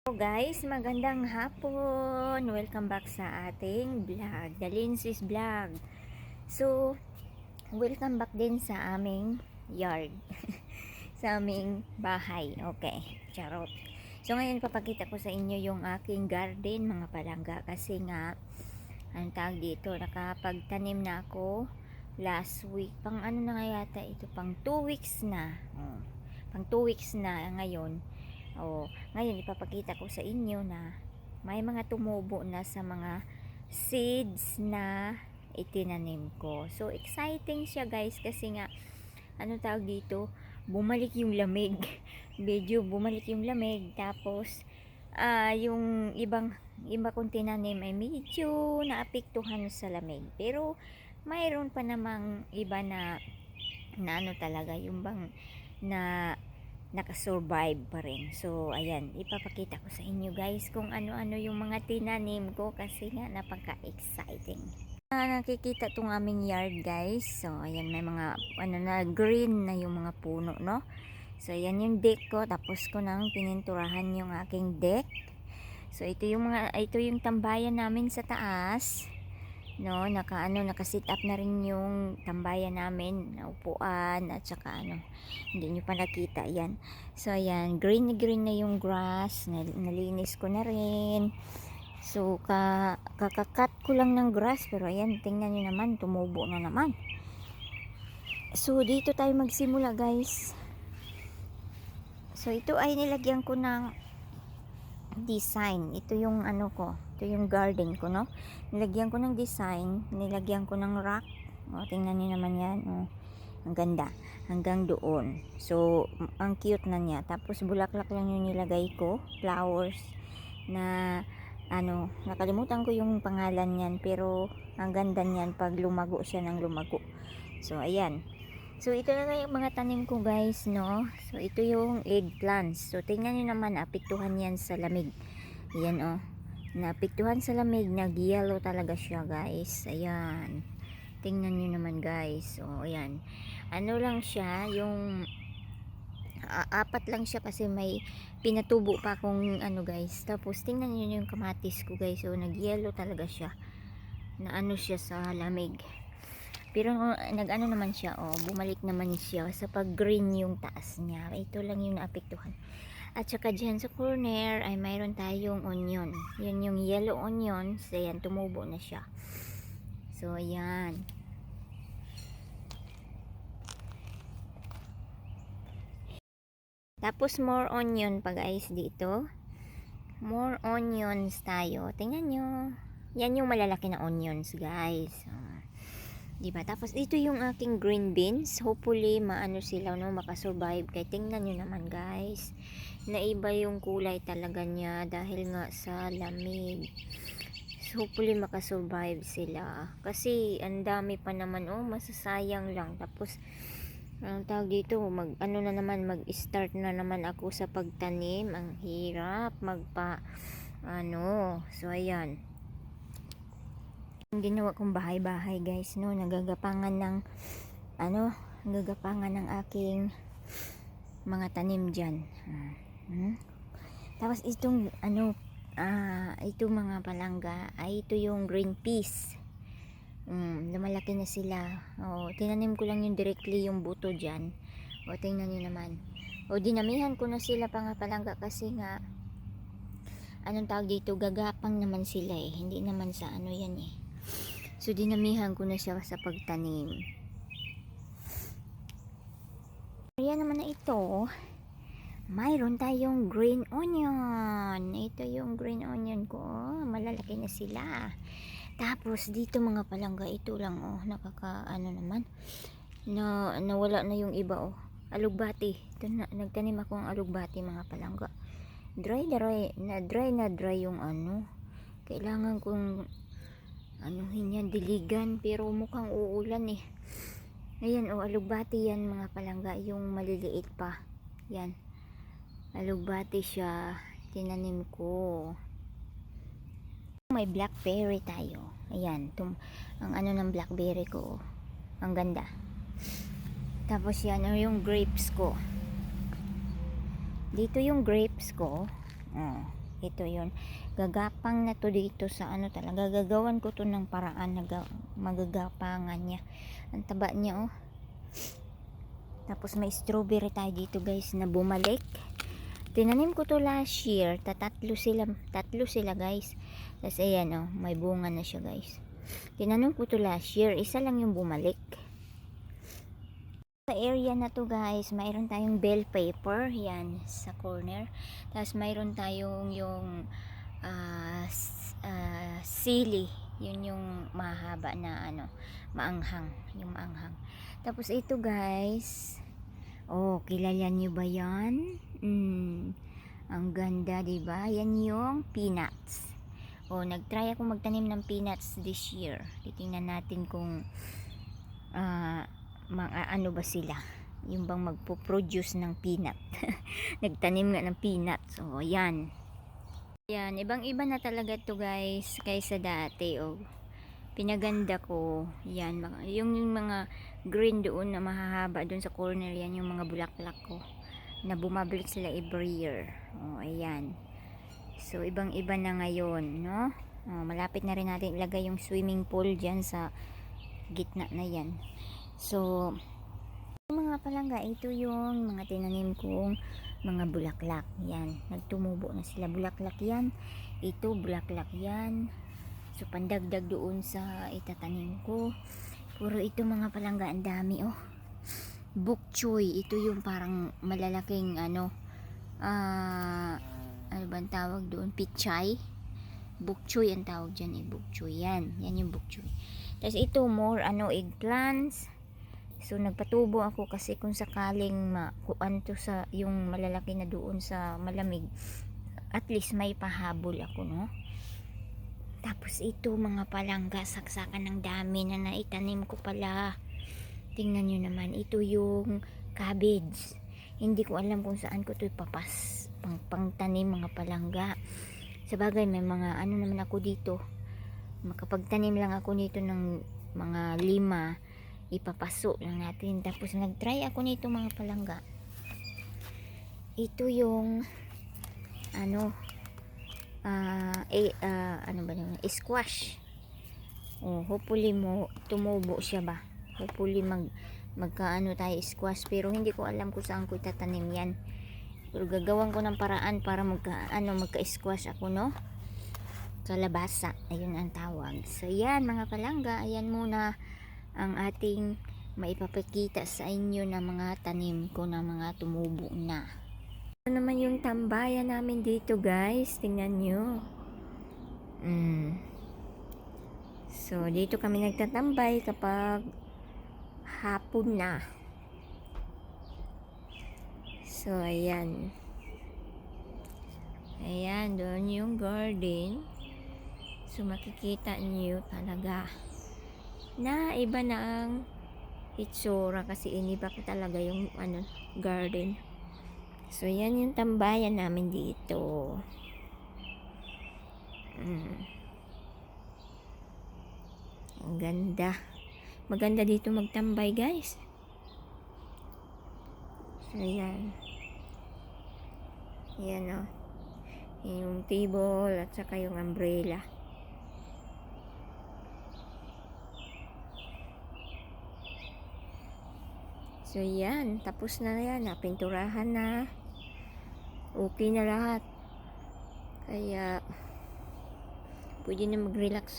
Hello guys, magandang hapon. Welcome back sa ating vlog, The Lindsay's Vlog. So, welcome back din sa aming yard. Sa aming bahay. Okay, charot. So, ngayon papakita ko sa inyo yung aking garden, mga palangga. Kasi nga, ang tawag dito, nakapagtanim na ako last week. Pang ano na nga yata ito? Pang 2 weeks na. Pang 2 weeks na ngayon. Ngayon ipapakita ko sa inyo na may mga tumubo na sa mga seeds na itinanim ko. So exciting siya guys kasi nga ano tawag dito, bumalik yung lamig. Medyo bumalik yung lamig, tapos yung iba kong tinanim ay medyo naapektuhan sa lamig. Pero mayroon pa namang iba na ano talaga, yung bang na nakasurvive pa rin. So ayan, ipapakita ko sa inyo guys kung ano-ano yung mga tinanim ko kasi nga napaka-exciting. Nakikita tong aming yard guys. So ayan, may mga ano na, green na yung mga puno, no? So ayan yung deck ko, tapos ko nang pininturahan yung aking deck. So ito yung tambayan namin sa taas, no? Naka-sit up na rin yung tambayan namin na upuan, at saka hindi nyo pa nakita yan. So ayan, green na yung grass, nalinis ko na rin. So kakakat ko lang ng grass, pero ayan, tingnan nyo naman, tumubo na naman. So dito tayo magsimula guys. So ito ay nilagyan ko ng design. Ito yung ito yung garden ko, no? Nilagyan ko ng design, nilagyan ko ng rock. Tingnan niyo naman yan. Ang ganda. Hanggang doon. So ang cute na niya. Tapos bulaklak lang yung nilagay ko, flowers na nakalimutan ko yung pangalan niyan, pero ang ganda niyan pag lumago siya ng lumago. So ayan. So ito na yung mga tanim ko guys, no? So ito yung eggplants. So tingnan niyo naman, apektuhan yan sa lamig. Ayan naapektuhan sa lamig, nag-yellow talaga siya guys. Ayan. Tingnan niyo naman guys. So ayan. Ano lang siya, yung apat lang siya kasi may pinatubo pa akong guys. Tapos tingnan niyo yung kamatis ko guys. So nag-yellow talaga siya. Na siya sa lamig. Pero nag-ano naman siya, bumalik naman siya sa pag-green yung taas niya. Ito lang yung naapektuhan. At saka dyan sa corner ay mayroon tayong onion. Yan yung yellow onion. So ayan, tumubo na siya. So ayan. Tapos more onion pa guys dito. More onions tayo. Tingnan nyo. Yan yung malalaki na onions guys. Diba? Tapos ito yung aking green beans. Hopefully sila, no, makasurvive. Kaya tingnan nyo naman guys, naiba yung kulay talaga niya dahil nga sa lamig. So hopefully makasurvive sila. Kasi ang dami pa naman, masasayang lang. Tapos ang tawag dito, mag-start na naman ako sa pagtanim. Ang hirap so ayan. Ang ginawa kong bahay-bahay guys, no, nagagapangan ng aking mga tanim dyan. Tapos itong itong mga palangga ay ito yung green peas. Lumalaki na sila. Tinanim ko lang yung directly yung buto dyan. Tingnan nyo naman. Dinamihan ko na sila palangga kasi nga tawag dito, gagapang naman sila hindi naman sa yan So dinamihan ko na siya sa pagtanim. Ayan naman na ito, mayroon tayong green onion. Ito yung green onion ko, malalaki na sila. Tapos dito mga palangga, ito lang naman na nawala na yung iba. Alugbati. Ito nagtanim ako ng alugbati mga palangga. Dry yung kailangan kong yan, diligan, pero mukhang uulan Ayan, alugbati yan mga palangga, yung maliliit pa. Yan, alugbati siya, tinanim ko. May blackberry tayo. Ayan, ang ng blackberry ko, ang ganda. Tapos yan, yung grapes ko. Dito yung grapes ko. ito yon, gagapang na to dito sa ano, talaga gagawan ko to ng paraan na magagapangan niya. Ang taba niya oh. Tapos may strawberry tayo dito guys na bumalik. Tinanim ko to last year, tatlo sila guys. Tapos ayan oh, may bunga na siya guys. Tinanim ko to last year, isa lang yung bumalik. Sa area na to guys, mayroon tayong bell pepper, yan sa corner. Tapos mayroon tayong yung sili, yun yung mahaba na ano, maanghang, yung maanghang. Tapos ito guys, oh, kilala nyo ba yan? Ang ganda, diba? Yan yung peanuts. Oh, nagtry ako magtanim ng peanuts this year. Titingnan natin kung ano ba sila, yung bang magpo-produce ng peanut. Nagtanim nga ng peanuts. So yan, ibang iba na talaga to guys kaysa dati. Pinaganda ko yan, yung mga green doon na mahahaba doon sa corner, yan yung mga bulaklak ko na bumabalik sila every year. Ayan, so ibang iba na ngayon, no? Malapit na rin natin ilagay yung swimming pool dyan sa gitna na yan. So, mga palangga, ito yung mga tinanim kong mga bulaklak. Yan, nagtumubo na sila. Bulaklak yan. Ito, bulaklak yan. So, pandagdag doon sa itatanim ko. Puro ito mga palangga, ang dami oh. Bok choy, ito yung parang malalaking ano ba ang tawag doon? Pichay. Bok choy ang tawag dyan bok choy. Yan yung bok choy. Tapos ito, more eggplants. So nagpatubo ako kasi kung sakaling makuan to sa yung malalaki na doon sa malamig, at least may pahabol ako, no? Tapos ito mga palangga, saksakan ng dami na naitanim ko pala. Tingnan nyo naman, ito yung cabbage. Hindi ko alam kung saan ko ito ipapas pangtanim mga palangga. Sabagay may mga ano naman ako dito, makapagtanim lang ako nito ng mga 5, ipapaso lang natin. Tapos nagtry ako nito mga palangga. Ito yung ano ano ba yun? Squash. Hopefully tumubo siya ba. Hopefully magkaano tayo squash, pero hindi ko alam kung saan ko itatanim yan. Pero gagawan ko ng paraan para magka-squash ako, no? Kalabasa, ayun ang tawag. So yan mga palangga, ayan muna ang ating maipapakita sa inyo na mga tanim ko na mga tumubo na. Ito naman yung tambayan namin dito guys, tingnan nyo. So dito kami nagtatambay kapag hapon na. So ayan, doon yung garden. So makikita nyo talaga na iba na ang itsura kasi iniba ko talaga yung garden. So yan yung tambayan namin dito. Ang ganda, maganda dito magtambay guys. So yan oh, yung table at saka yung umbrella. So yan, tapos na yan, napinturahan na, okay na lahat, kaya pwede na mag-relax.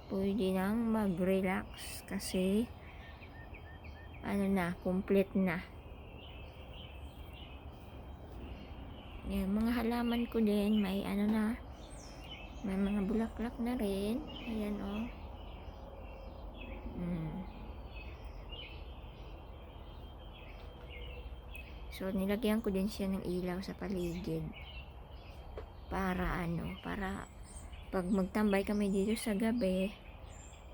Pwede nang mag-relax kasi complete na. Yan, mga halaman ko din may may mga bulaklak na rin. Ayan oh. So nilagyan ko din siya ng ilaw sa paligid para para pag magtambay kami dito sa gabi,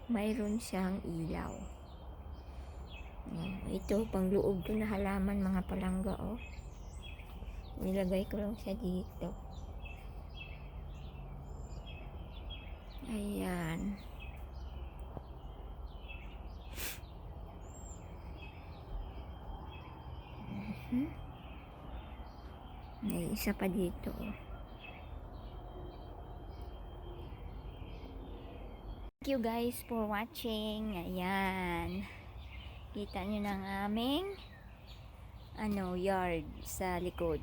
mayroon siyang ilaw. Ito pang loob ko na halaman mga palangga oh. Nilagay ko lang siya dito. Ayan. Hmm? May isa pa dito. Thank you guys for watching. Ayan. Kita nyo ng aming yard sa likod.